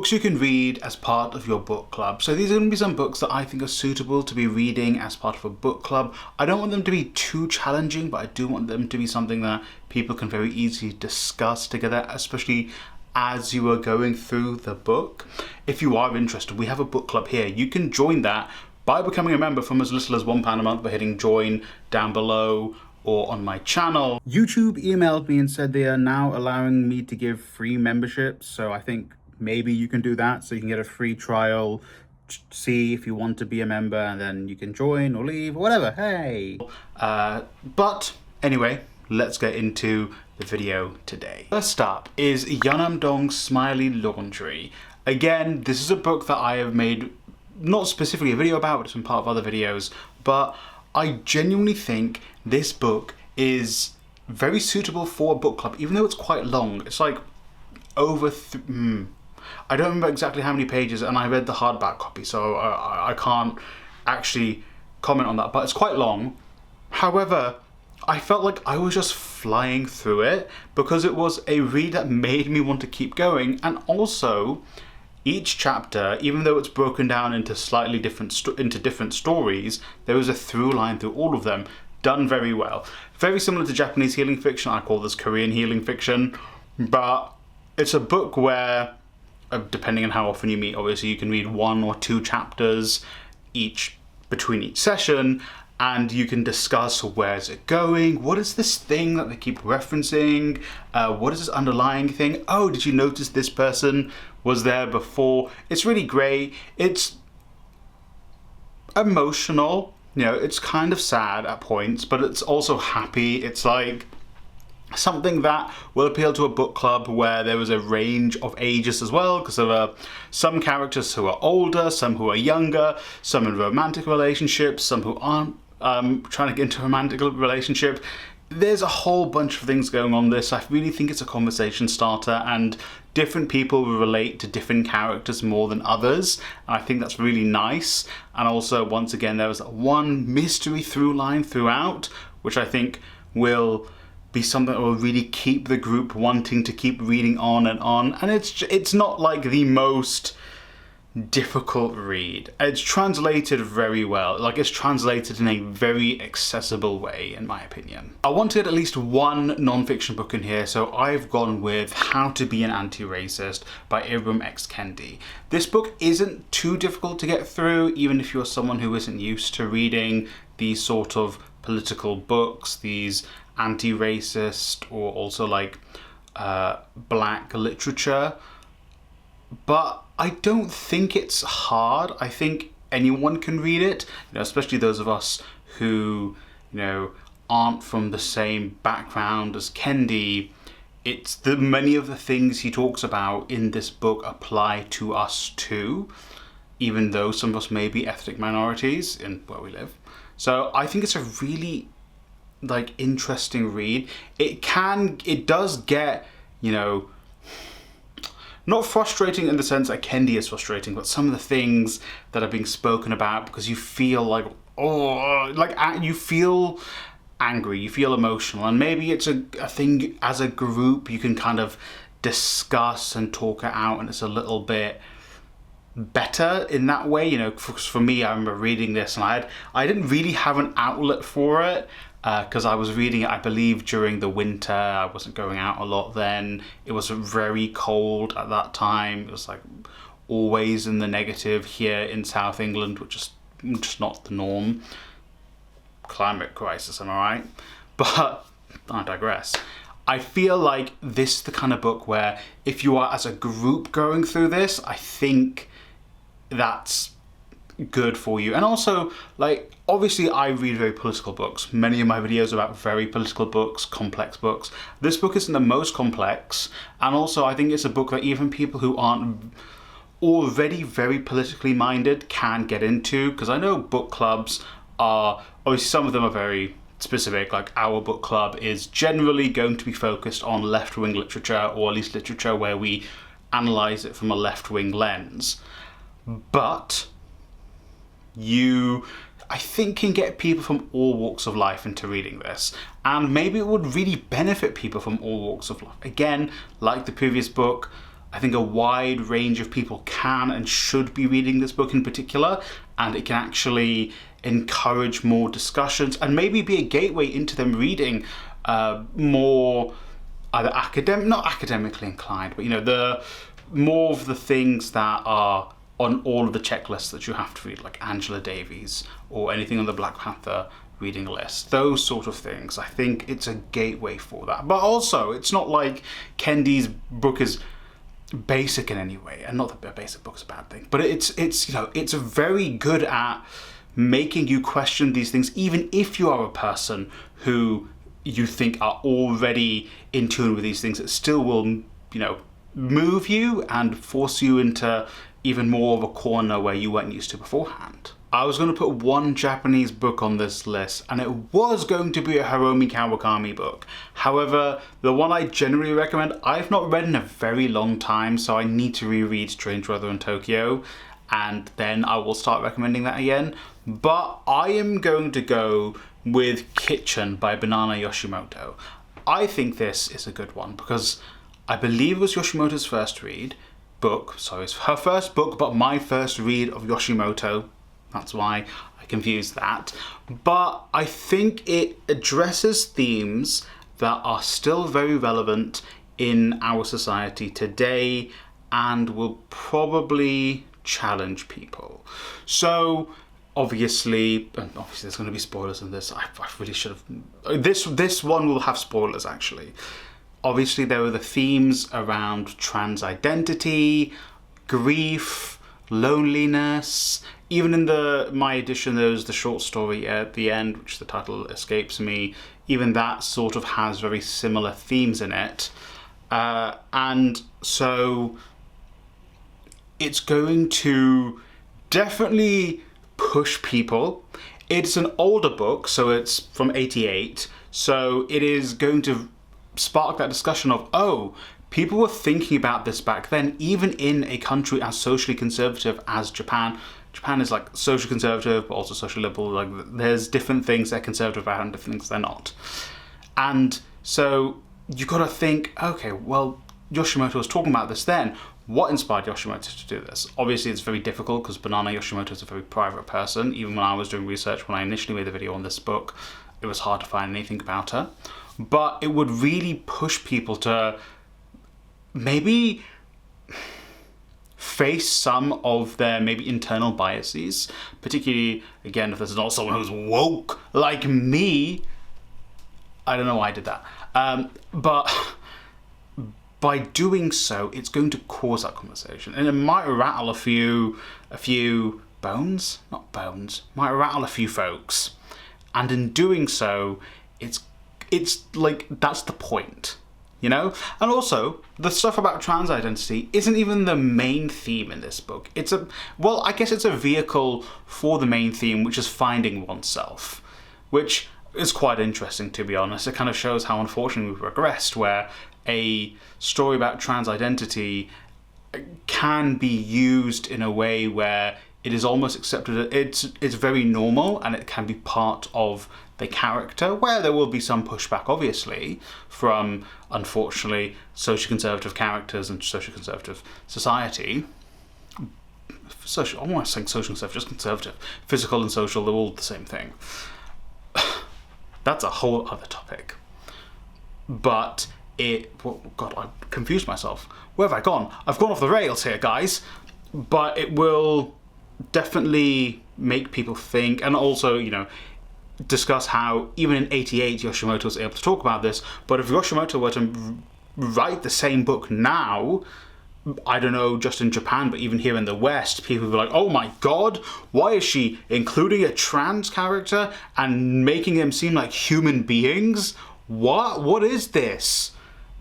books you can read as part of your book club. So these are going to be some books that I think are suitable to be reading as part of a book club. I don't want them to be too challenging, but I do want them to be something that people can very easily discuss together, especially as you are going through the book. If you are interested, we have a book club here. You can join that by becoming a member from as little as £1 a month by hitting join down below or on my channel. YouTube emailed me and said they are now allowing me to give free memberships, so I think maybe you can do that, so you can get a free trial, see if you want to be a member, and then you can join or leave or whatever. Hey! But anyway, let's get into the video today. First up is Yeonnam-dong Smiley Laundry. Again, this is a book that I have made not specifically a video about, but it's been part of other videos, but I genuinely think this book is very suitable for a book club, even though it's quite long. It's like over I don't remember exactly how many pages, and I read the hardback copy, so I can't actually comment on that, but it's quite long. However, I felt like I was just flying through it because it was a read that made me want to keep going, and also each chapter, even though it's broken down into slightly different stories, there was a through line through all of them, done very well. Very similar to Japanese healing fiction. I call this Korean healing fiction, but it's a book where, depending on how often you meet, obviously you can read 1 or 2 chapters between each session, and you can discuss where's it going, what is this thing that they keep referencing, what is this underlying thing, oh, did you notice this person was there before? It's really great. It's emotional, you know, it's kind of sad at points, but it's also happy. It's like something that will appeal to a book club where there was a range of ages as well, because there are some characters who are older, some who are younger, some in romantic relationships, some who aren't trying to get into a romantic relationship. There's a whole bunch of things going on this. I really think it's a conversation starter, and different people relate to different characters more than others, and I think that's really nice. And also, once again, there was one mystery through line throughout, which I think will be something that will really keep the group wanting to keep reading on, and it's not like the most difficult read. It's translated very well. Like, it's translated in a very accessible way, in my opinion. I wanted at least one non-fiction book in here, so I've gone with How to Be an Anti-Racist by Ibram X. Kendi. This book isn't too difficult to get through, even if you're someone who isn't used to reading these sort of political books, these anti-racist or also like black literature. But I don't think it's hard. I think anyone can read it, you know, especially those of us who, you know, aren't from the same background as Kendi. It's many of the things he talks about in this book apply to us too, even though some of us may be ethnic minorities in where we live. So I think it's a really like interesting read. It does get, you know, not frustrating in the sense that Kendi is frustrating, but some of the things that are being spoken about, because you feel like, oh, like you feel angry, you feel emotional, and maybe it's a thing as a group you can kind of discuss and talk it out, and it's a little bit better in that way. You know, for me, I remember reading this and I didn't really have an outlet for it, because I was reading it, I believe, during the winter. I wasn't going out a lot then. It was very cold at that time. It was like always in the negative here in South England, which is just not the norm. Climate crisis, am I right? But I digress. I feel like this is the kind of book where if you are as a group going through this, I think that's good for you. And also, like, obviously I read very political books. Many of my videos are about very political books, complex books. This book isn't the most complex, and also I think it's a book that even people who aren't already very politically minded can get into, because I know book clubs are, obviously some of them are very specific, like our book club is generally going to be focused on left-wing literature, or at least literature where we analyse it from a left-wing lens. But you, I think, can get people from all walks of life into reading this, and maybe it would really benefit people from all walks of life. Again, like the previous book, I think a wide range of people can and should be reading this book in particular, and it can actually encourage more discussions and maybe be a gateway into them reading more either not academically inclined, but the more of the things that are on all of the checklists that you have to read, like Angela Davies or anything on the Black Panther reading list, those sort of things. I think it's a gateway for that. But also, it's not like Kendi's book is basic in any way, and not that a basic book is a bad thing, but it's very good at making you question these things, even if you are a person who you think are already in tune with these things. It still will move you and force you into even more of a corner where you weren't used to beforehand. I was going to put one Japanese book on this list, and it was going to be a Hiromi Kawakami book. However, the one I generally recommend, I've not read in a very long time, so I need to reread Strange Weather in Tokyo, and then I will start recommending that again. But I am going to go with Kitchen by Banana Yoshimoto. I think this is a good one because I believe it was Yoshimoto's first book. Sorry, it's her first book, but my first read of Yoshimoto. That's why I confused that. But I think it addresses themes that are still very relevant in our society today and will probably challenge people. So obviously there's going to be spoilers in this. I really should have... This one will have spoilers, actually. Obviously, there are the themes around trans identity, grief, loneliness. Even in my edition, there's the short story at the end, which the title escapes me. Even that sort of has very similar themes in it. And so it's going to definitely push people. It's an older book, so it's from '88. So it is going to spark that discussion of, oh, people were thinking about this back then, even in a country as socially conservative as Japan. Japan is like socially conservative, but also socially liberal. Like, there's different things they're conservative about and different things they're not. And so you've got to think, okay, well, Yoshimoto was talking about this then. What inspired Yoshimoto to do this? Obviously, it's very difficult because Banana Yoshimoto is a very private person. Even when I was doing research, when I initially made the video on this book, it was hard to find anything about her. But it would really push people to maybe face some of their maybe internal biases, particularly, again, if there's not someone who's woke like me. I don't know why I did that. But by doing so, it's going to cause that conversation. And it might rattle a few bones? Not bones. Might rattle a few folks. And in doing so, it's like, that's the point, And also, the stuff about trans identity isn't even the main theme in this book. I guess it's a vehicle for the main theme, which is finding oneself, which is quite interesting, to be honest. It kind of shows how unfortunately we've regressed, where a story about trans identity can be used in a way where it is almost accepted. It's very normal, and it can be part of the character, where there will be some pushback, obviously, from, unfortunately, social conservative characters and social conservative society. I'm not saying social conservative, just conservative. Physical and social, they're all the same thing. That's a whole other topic. But God, I confused myself. Where have I gone? I've gone off the rails here, guys. But it will definitely make people think, and also, discuss how even in '88 Yoshimoto was able to talk about this. But if Yoshimoto were to write the same book now, I don't know, just in Japan, but even here in the West, people would be like, oh my god, why is she including a trans character and making them seem like human beings? What is this?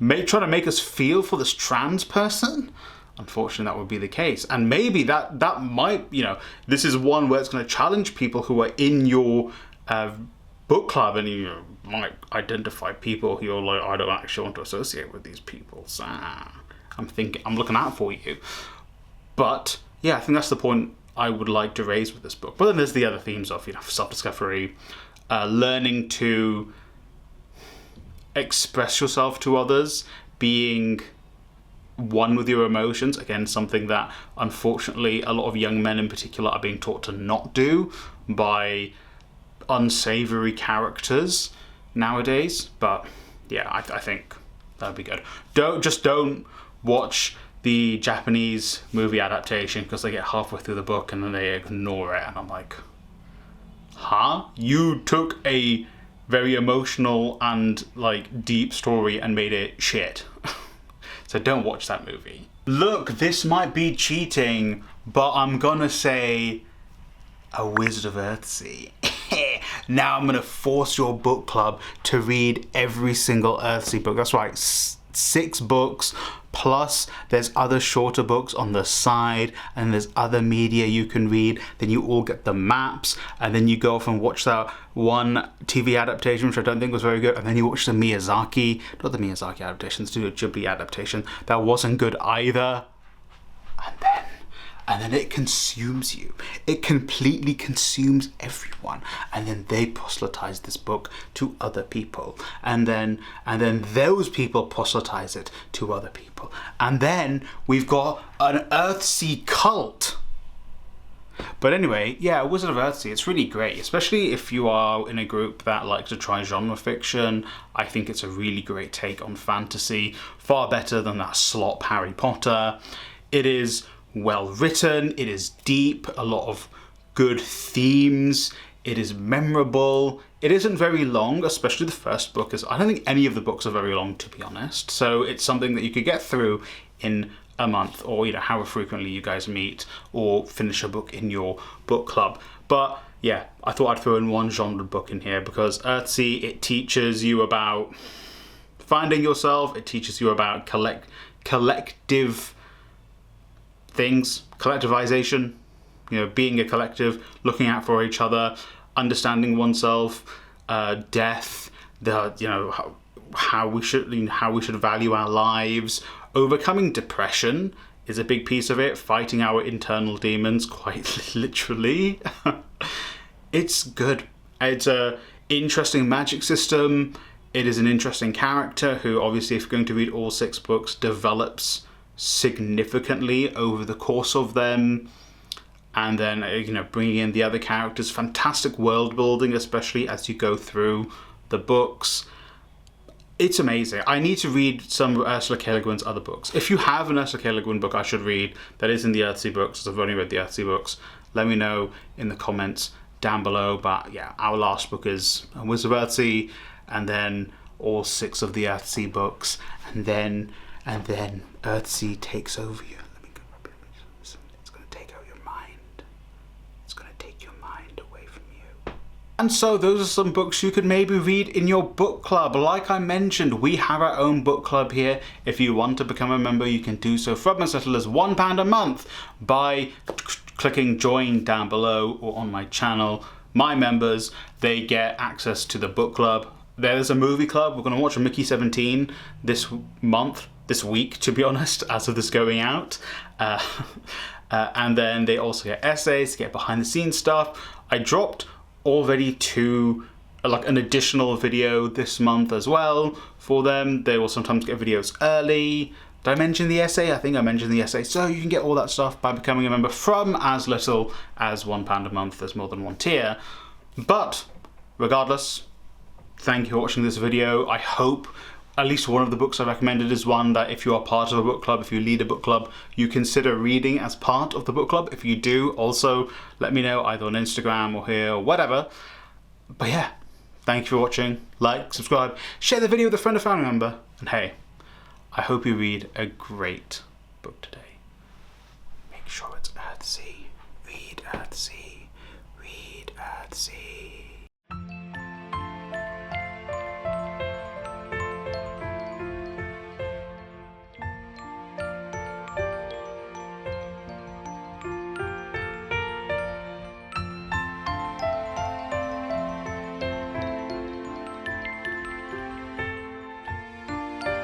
Trying to make us feel for this trans person? Unfortunately, that would be the case. And maybe that might, this is one where it's going to challenge people who are in your book club, and you might identify people who you're like, I don't actually want to associate with these people. So I'm looking out for you. But yeah, I think that's the point I would like to raise with this book. But then there's the other themes of, self-discovery, learning to express yourself to others, being one with your emotions. Again, something that unfortunately a lot of young men in particular are being taught to not do by unsavory characters nowadays. But yeah, I think that'd be good. Don't watch the Japanese movie adaptation, because they get halfway through the book and then they ignore it, and I'm like, huh? You took a very emotional and like deep story and made it shit. So don't watch that movie. Look, this might be cheating, but I'm gonna say A Wizard of Earthsea. Now I'm gonna force your book club to read every single Earthsea book. That's right, 6 books, plus there's other shorter books on the side, and there's other media you can read. Then you all get the maps, and then you go off and watch that one TV adaptation, which I don't think was very good, and then you watch the Miyazaki, not the Miyazaki adaptation, the Studio Ghibli adaptation, that wasn't good either. And then it consumes you. It completely consumes everyone. And then they proselytize this book to other people. And then those people proselytize it to other people. And then we've got an Earthsea cult. But anyway, yeah, Wizard of Earthsea, it's really great, especially if you are in a group that likes to try genre fiction. I think it's a really great take on fantasy, far better than that slop Harry Potter. It is well written, it is deep, a lot of good themes, it is memorable, it isn't very long, especially the first book. I don't think any of the books are very long, to be honest, so it's something that you could get through in a month, or however frequently you guys meet, or finish a book in your book club. But yeah, I thought I'd throw in one genre book in here, because Earthsea, it teaches you about finding yourself, it teaches you about collective things, collectivization, being a collective, looking out for each other, understanding oneself, death, how we should value our lives, overcoming depression is a big piece of it, fighting our internal demons, quite literally. It's good. It's a interesting magic system. It is an interesting character who, obviously, if you're going to read all 6 books, develops significantly over the course of them. And then bringing in the other characters, fantastic world building, especially as you go through the books. It's amazing. I need to read some Ursula K. Le Guin's other books. If you have an Ursula K. Le Guin book I should read that is in the Earthsea books, I've only read the Earthsea books, let me know in the comments down below. But yeah, our last book is Wizard of Earthsea, and then all 6 of the Earthsea books, and then Earthsea takes over you. It's going to take out your mind. It's going to take your mind away from you. And so those are some books you could maybe read in your book club. Like I mentioned, we have our own book club here. If you want to become a member, you can do so from as little as £1 a month by clicking join down below, or on my channel. My members, they get access to the book club. There's a movie club. We're going to watch a Mickey 17 this week, to be honest, as of this going out. And then they also get essays, get behind the scenes stuff. I dropped already an additional video this month as well for them. They will sometimes get videos early. Did I mention the essay? I think I mentioned the essay. So you can get all that stuff by becoming a member from as little as £1 a month. There's more than one tier. But regardless, thank you for watching this video. I hope at least one of the books I recommended is one that if you are part of a book club, if you lead a book club, you consider reading as part of the book club. If you do, also let me know either on Instagram or here or whatever. But yeah, thank you for watching. Like, subscribe, share the video with a friend or family member. And hey, I hope you read a great book today. Make sure it's Earthsea. Read Earthsea. Read Earthsea.